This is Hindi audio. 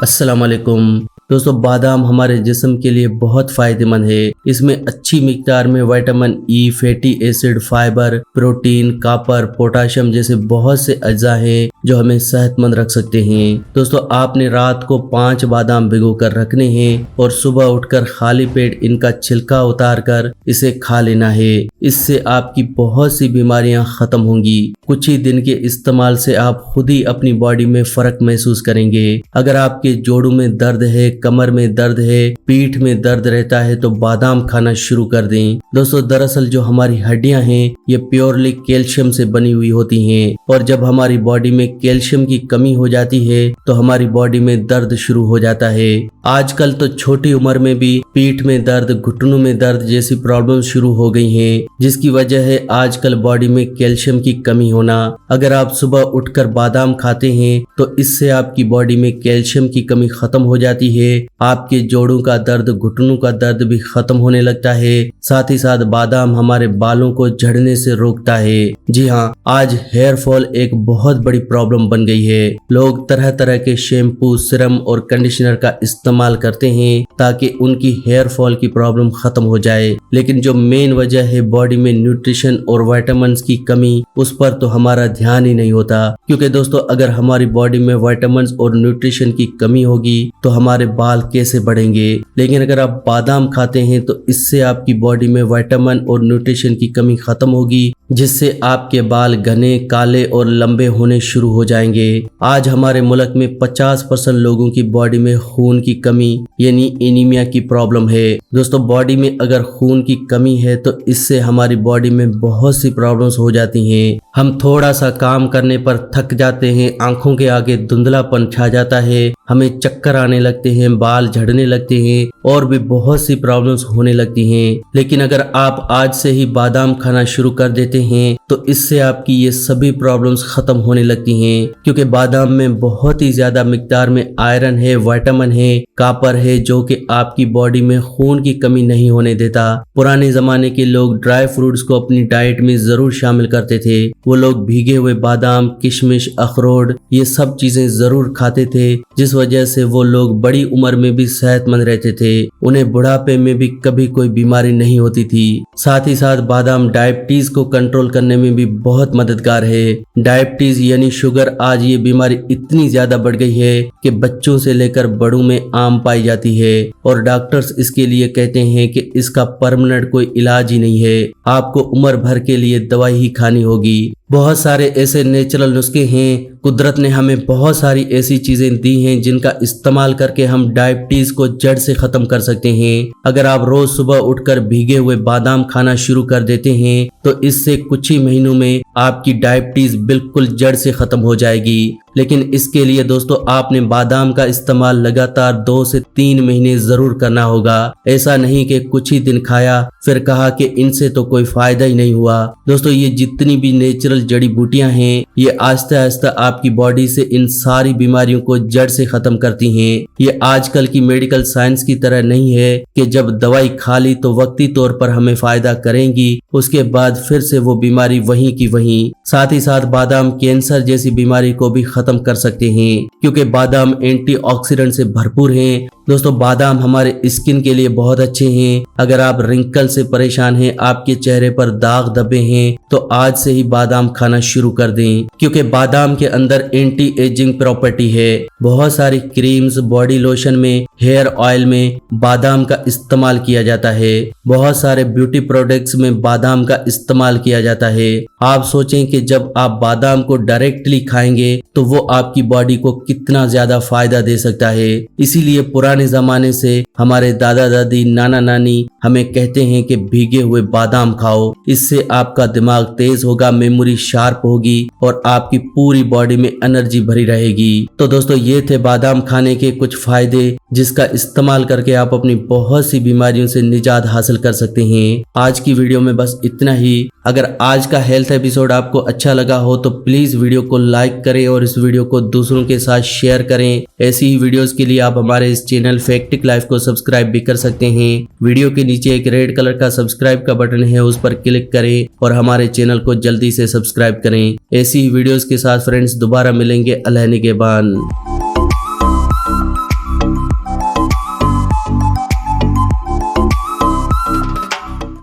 अस्सलाम वालेकुम दोस्तों, बादाम हमारे जिस्म के लिए बहुत फायदेमंद है। इसमें अच्छी मिकदार में vitamin E, fatty acid, fibre, protein, copper, potassium जैसे बहुत से अज्जा हैं जो हमें सेहतमंद रख सकते हैं। दोस्तों, आपने रात को 5 बादाम भिगो कर रखने हैं और सुबह उठकर खाली पेट इनका छिलका उतार कर इसे खा लेना है। इससे आपकी बहुत सी बीमारियां खत्म होंगी। कुछ ही दिन के इस्तेमाल से आप खुद ही अपनी बॉडी में फर्क महसूस करेंगे। अगर आपके जोड़ों में दर्द है, कमर में दर्द है, पीठ में दर्द रहता है तो बादाम खाना शुरू कर दें। दोस्तों, दरअसल जो हमारी हड्डियां हैं ये प्योरली कैल्शियम से बनी हुई होती हैं और जब हमारी बॉडी में कैल्शियम की कमी हो जाती है तो हमारी बॉडी में दर्द शुरू हो जाता है। आजकल तो छोटी उम्र में भी पीठ में दर्द, घुटनों में दर्द जैसी प्रॉब्लम शुरू हो गई हैं, जिसकी वजह है आजकल बॉडी में कैल्शियम की कमी होना। अगर आप सुबह उठकर बादाम खाते हैं तो इससे आपकी बॉडी में कैल्शियम की कमी खत्म हो जाती है। आपके जोड़ों का दर्द, घुटनों का दर्द भी खत्म होने लगता है। साथ ही साथ बादाम हमारे बालों को झड़ने से रोकता है। जी हाँ, आज हेयर फॉल एक बहुत बड़ी प्रॉब्लम बन गई है। लोग तरह तरह के शैम्पू, सीरम और कंडीशनर का इस्तेमाल करते हैं ताकि उनकी हेयर फॉल की प्रॉब्लम खत्म हो जाए, लेकिन जो मेन वजह है बॉडी में न्यूट्रिशन और विटामिन्स की कमी, उस पर तो हमारा ध्यान ही नहीं होता। क्योंकि दोस्तों, अगर हमारी बॉडी में विटामिन्स और न्यूट्रिशन की कमी होगी तो हमारे बाल कैसे बढ़ेंगे। लेकिन अगर आप बादाम खाते हैं तो इससे आपकी बॉडी में विटामिन और न्यूट्रिशन की कमी खत्म होगी, जिससे आपके बाल घने, काले और लंबे होने शुरू हो जाएंगे। आज हमारे मुल्क में 50% लोगों की बॉडी में खून की कमी यानी एनीमिया की प्रॉब्लम है। दोस्तों, बॉडी में अगर खून की कमी है तो इससे हमारी बॉडी में बहुत सी प्रॉब्लम्स हो जाती हैं। हम थोड़ा सा काम करने पर थक जाते हैं, आंखों के आगे धुंधलापन छा जाता है, हमें चक्कर आने लगते हैं, बाल झड़ने लगते हैं और भी बहुत सी प्रॉब्लम्स होने लगती हैं। लेकिन अगर आप आज से ही बादाम खाना शुरू कर देते हैं तो इससे आपकी ये सभी प्रॉब्लम्स खत्म होने लगती हैं, क्योंकि बादाम में बहुत ही ज्यादा मिकदार में आयरन है, विटामिन है, कॉपर है, जो कि आपकी बॉडी में खून की कमी नहीं होने देता। पुराने जमाने के लोग ड्राई फ्रूट्स को अपनी डाइट में जरूर शामिल करते थे। वो लोग भीगे हुए बादाम, किशमिश, अखरोट ये सब चीजें जरूर खाते थे, जिस वजह से वो लोग बड़ी उम्र में भी सेहतमंद रहते थे। उन्हें बुढ़ापे में भी कभी कोई बीमारी नहीं होती थी। साथ ही साथ बादाम डायबिटीज को कंट्रोल करने में भी बहुत मददगार है। डायबिटीज यानी शुगर, आज ये बीमारी इतनी ज्यादा बढ़ गई है कि बच्चों से लेकर बड़ों में आम पाई जाती है और डॉक्टर्स इसके लिए कहते हैं कि इसका परमानेंट कोई इलाज ही नहीं है, आपको उम्र भर के लिए दवाई ही खानी होगी। बहुत सारे ऐसे नेचुरल नुस्खे हैं, कुदरत ने हमें बहुत सारी ऐसी चीजें दी हैं जिनका इस्तेमाल करके हम डायबिटीज को जड़ से खत्म कर सकते हैं। अगर आप रोज सुबह उठकर भीगे हुए बादाम खाना शुरू कर देते हैं तो इससे कुछ ही महीनों में आपकी डायबिटीज बिल्कुल जड़ से खत्म हो जाएगी। लेकिन इसके लिए दोस्तों आपने बादाम का इस्तेमाल लगातार 2 से 3 महीने जरूर करना होगा। ऐसा नहीं कि कुछ ही दिन खाया फिर कहा कि इनसे तो कोई फायदा ही नहीं हुआ। दोस्तों, ये जितनी भी नेचुरल जड़ी बूटियां हैं ये आहिस्ता आहिस्ता आपकी बॉडी से इन सारी बीमारियों को जड़ से खत्म करती हैं। ये आजकल की मेडिकल साइंस की तरह नहीं है कि जब दवाई खा ली तो वक्ती तौर पर हमें फायदा करेंगी, उसके बाद फिर से वो बीमारी वहीं की वहीं। साथ ही साथ बादाम कैंसर जैसी बीमारी को भी खत्म कर सकते हैं, क्योंकि बादाम एंटीऑक्सीडेंट से भरपूर हैं। दोस्तों, बादाम हमारे स्किन के लिए बहुत अच्छे हैं। अगर आप रिंकल से परेशान हैं, आपके चेहरे पर दाग धब्बे हैं, तो आज से ही बादाम खाना शुरू कर दें, क्योंकि बादाम के अंदर एंटी एजिंग प्रॉपर्टी है। बहुत सारी क्रीम्स, बॉडी लोशन में, हेयर ऑयल में बादाम का इस्तेमाल किया जाता है। बहुत सारे ब्यूटी प्रोडक्ट्स में बादाम का इस्तेमाल किया जाता है। आप सोचें कि जब आप बादाम को डायरेक्टली खाएंगे तो वो आपकी बॉडी को कितना ज्यादा फायदा दे सकता है। इसीलिए पुराने जमाने से हमारे दादा दादी, नाना नानी हमें कहते हैं कि भीगे हुए बादाम खाओ, इससे आपका दिमाग तेज होगा, मेमोरी शार्प होगी और आपकी पूरी बॉडी में एनर्जी भरी रहेगी। तो दोस्तों, ये थे बादाम खाने के कुछ फायदे, जिसका इस्तेमाल करके आप अपनी बहुत सी बीमारियों से निजात हासिल कर सकते हैं। आज की वीडियो में बस इतना ही। अगर आज का हेल्थ एपिसोड आपको अच्छा लगा हो तो प्लीज वीडियो को लाइक करें और इस वीडियो को दूसरों के साथ शेयर करें। ऐसी ही वीडियोस के लिए आप हमारे इस चैनल फैक्टिक लाइफ को सब्सक्राइब भी कर सकते हैं। वीडियो के नीचे एक रेड कलर का सब्सक्राइब का बटन है, उस पर क्लिक करें और हमारे चैनल को जल्दी से सब्सक्राइब करें। ऐसी ही वीडियोस के साथ फ्रेंड्स दोबारा मिलेंगे। अल्लाह निगहबान।